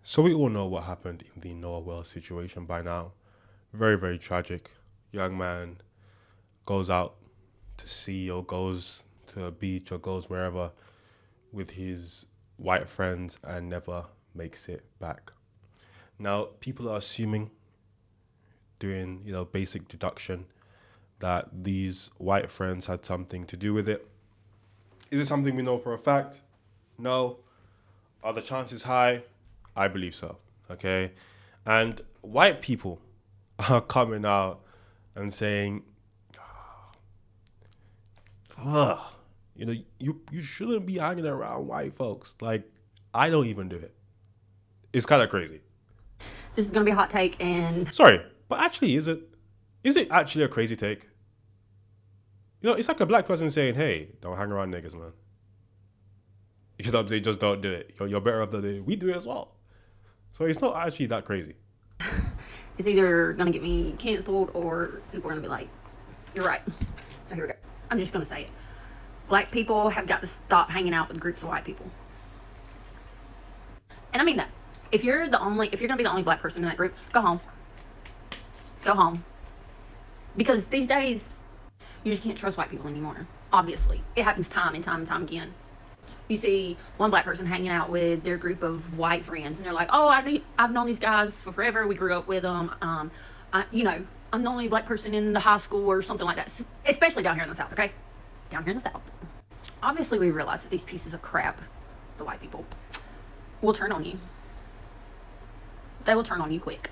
So we all know what happened in the Noah Wells situation by now. Very, very tragic. Young man goes out to sea or goes to a beach or goes wherever with his white friends and never makes it back. Now, people are assuming, doing basic deduction, that these white friends had something to do with it. Is it something we know for a fact? No. Are the chances high? I believe so. Okay. And white people are coming out and saying, ugh, you shouldn't be hanging around white folks. Like, I don't even do it. It's kind of crazy. This is gonna be a hot take, and Sorry, but actually, is it actually a crazy take? It's like a black person saying, hey, don't hang around niggas, man. You know what I'm saying? Just don't do it. You're better off than it. We do it as well. So it's not actually that crazy. it's either gonna get me canceled or people are gonna be like, "You're right." So here we go. I'm just gonna say it. Black people have got to stop hanging out with groups of white people, and I mean that. If you're gonna be the only black person in that group, go home. Go home. Because these days, you just can't trust white people anymore. Obviously, it happens time and time and time again. You see one black person hanging out with their group of white friends, and they're like, "Oh, I've known these guys for forever. We grew up with them. I'm the only black person in the high school or something like that." Especially down here in the South, okay? Down here in the South. Obviously, we realize that these pieces of crap, the white people, will turn on you. They will turn on you quick.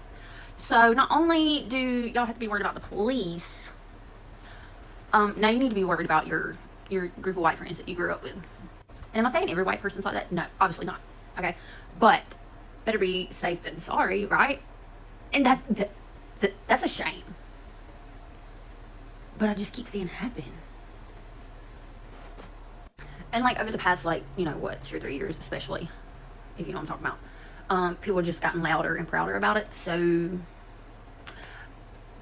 So not only do y'all have to be worried about the police, now you need to be worried about your group of white friends that you grew up with. And am I saying every white person's like that? No, obviously not. Okay, but better be safe than sorry, right? And that's a shame. But I just keep seeing it happen. And like over the past, like, 2 or 3 years, especially, if you know what I'm talking about, people have just gotten louder and prouder about it. So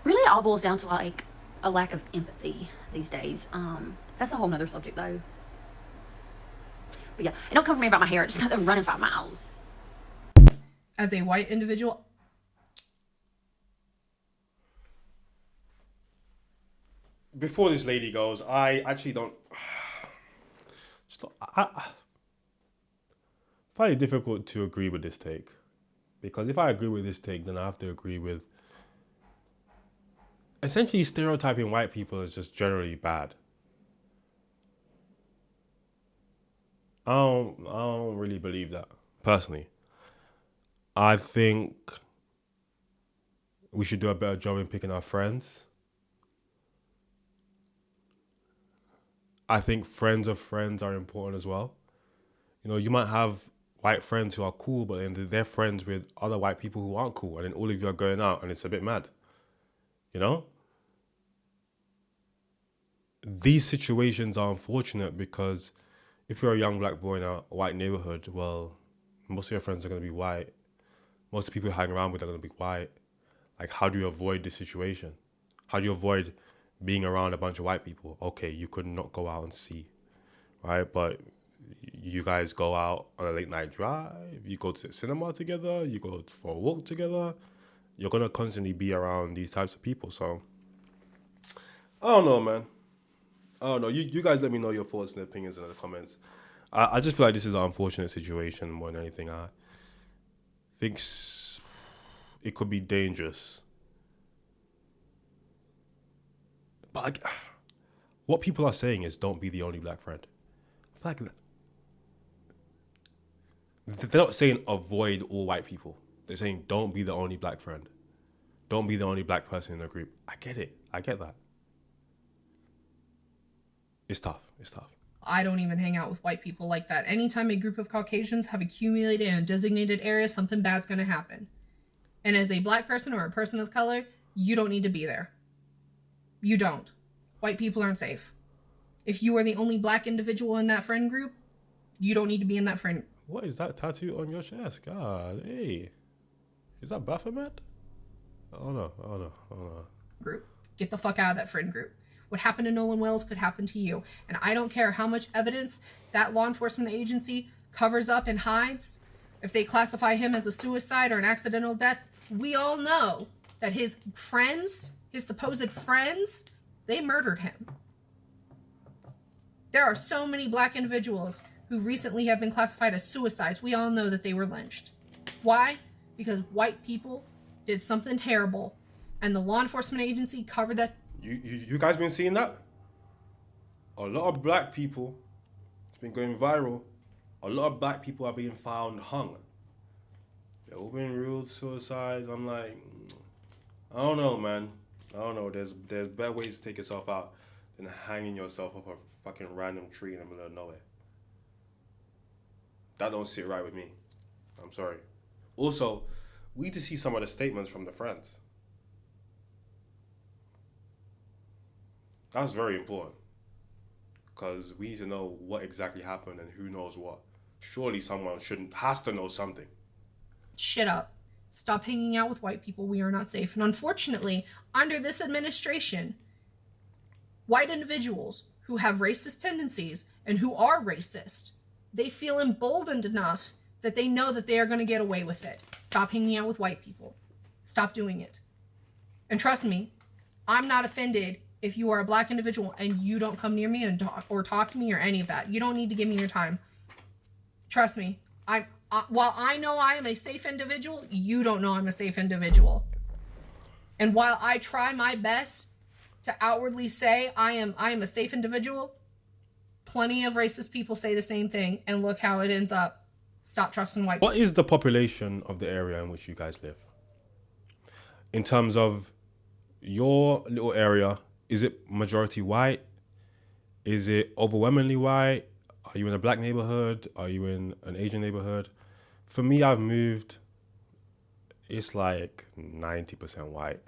really, it all boils down to like a lack of empathy these days. That's a whole nother subject though. But yeah, and don't come for me about my hair. I just got them running 5 miles. As a white individual, Before this lady goes, I actually don't. I find it difficult to agree with this take. Because if I agree with this take, then I have to agree with essentially stereotyping white people as just generally bad. I don't really believe that, personally. I think we should do a better job in picking our friends. I think friends of friends are important as well. You might have white friends who are cool, but then they're friends with other white people who aren't cool, and then all of you are going out, and it's a bit mad. You know, these situations are unfortunate because if you're a young black boy in a white neighborhood, well, most of your friends are going to be white. Most of the people you hang around with are going to be white. Like, how do you avoid this situation? How do you avoid being around a bunch of white people? Okay, you could not go out and see, right? But you guys go out on a late night drive, you go to the cinema together, you go for a walk together, you're gonna constantly be around these types of people. So I don't know, man. I don't know. You guys let me know your thoughts and opinions in the comments. I just feel like this is an unfortunate situation more than anything. I think it could be dangerous. But like, what people are saying is don't be the only black friend. I feel like they're not saying avoid all white people. They're saying don't be the only black friend. Don't be the only black person in the group. I get it. I get that. It's tough. It's tough. I don't even hang out with white people like that. Anytime a group of Caucasians have accumulated in a designated area, something bad's going to happen. And as a black person or a person of color, you don't need to be there. You don't. White people aren't safe. If you are the only black individual in that friend group, you don't need to be in that friend. What is that tattoo on your chest? God, hey. Is that Baphomet? I don't know. I don't know. I don't know. Group. Get the fuck out of that friend group. What happened to Nolan Wells could happen to you. And I don't care how much evidence that law enforcement agency covers up and hides. If they classify him as a suicide or an accidental death, we all know that his friends, his supposed friends, they murdered him. There are so many black individuals who recently have been classified as suicides. We all know that they were lynched. Why? Because white people did something terrible, and the law enforcement agency covered that. You guys been seeing that? A lot of black people, it's been going viral. A lot of black people are being found hung. They've all been ruled suicides. I'm like, I don't know, man. I don't know. There's better ways to take yourself out than hanging yourself up a fucking random tree in the middle of nowhere. That don't sit right with me. I'm sorry. Also, we need to see some of the statements from the friends. That's very important. Because we need to know what exactly happened and who knows what. Surely someone has to know something. Shit up. Stop hanging out with white people. We are not safe. And unfortunately, under this administration, white individuals who have racist tendencies and who are racist, they feel emboldened enough that they know that they are going to get away with it. Stop hanging out with white people. Stop doing it. And trust me, I'm not offended if you are a black individual and you don't come near me and talk to me or any of that. You don't need to give me your time. Trust me, while I know I am a safe individual, you don't know I'm a safe individual. And while I try my best to outwardly say I am a safe individual, plenty of racist people say the same thing, and look how it ends up. Stop trusting white people. What is the population of the area in which you guys live? In terms of your little area, is it majority white? Is it overwhelmingly white? Are you in a black neighborhood? Are you in an Asian neighborhood? For me, I've moved, it's like 90% white,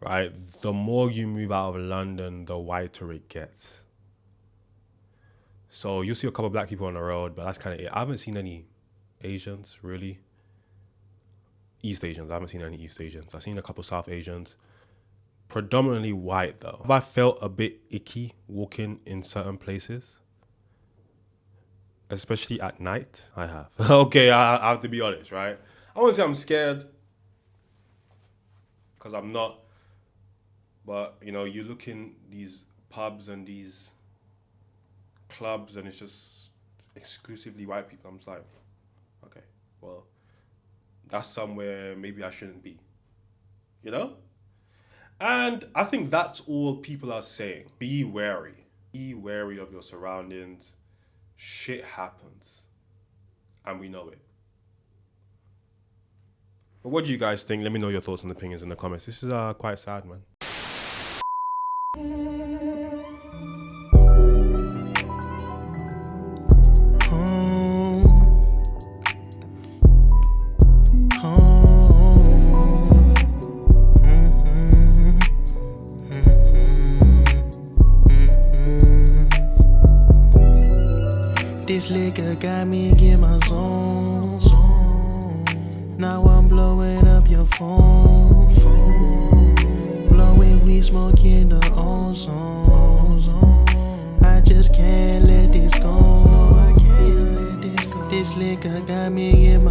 right? The more you move out of London, the whiter it gets. So you'll see a couple of black people on the road, but that's kind of it. I haven't seen any Asians, really. East Asians, I haven't seen any East Asians. I've seen a couple South Asians. Predominantly white, though. Have I felt a bit icky walking in certain places? Especially at night, I have. Okay, I have to be honest, right? I won't say I'm scared, because I'm not. But, you know, you look in these pubs and these clubs and it's just exclusively white people. I'm just like, okay, well, that's somewhere maybe I shouldn't be, you know? And I think that's all people are saying. Be wary. Be wary of your surroundings. Shit happens. And we know it. But what do you guys think? Let me know your thoughts and opinions in the comments. This is quite sad, man. This liquor got me in my zone. Now I'm blowing up your phone. Blowing weed, smoking the ozone. I just can't let this go. This liquor got me in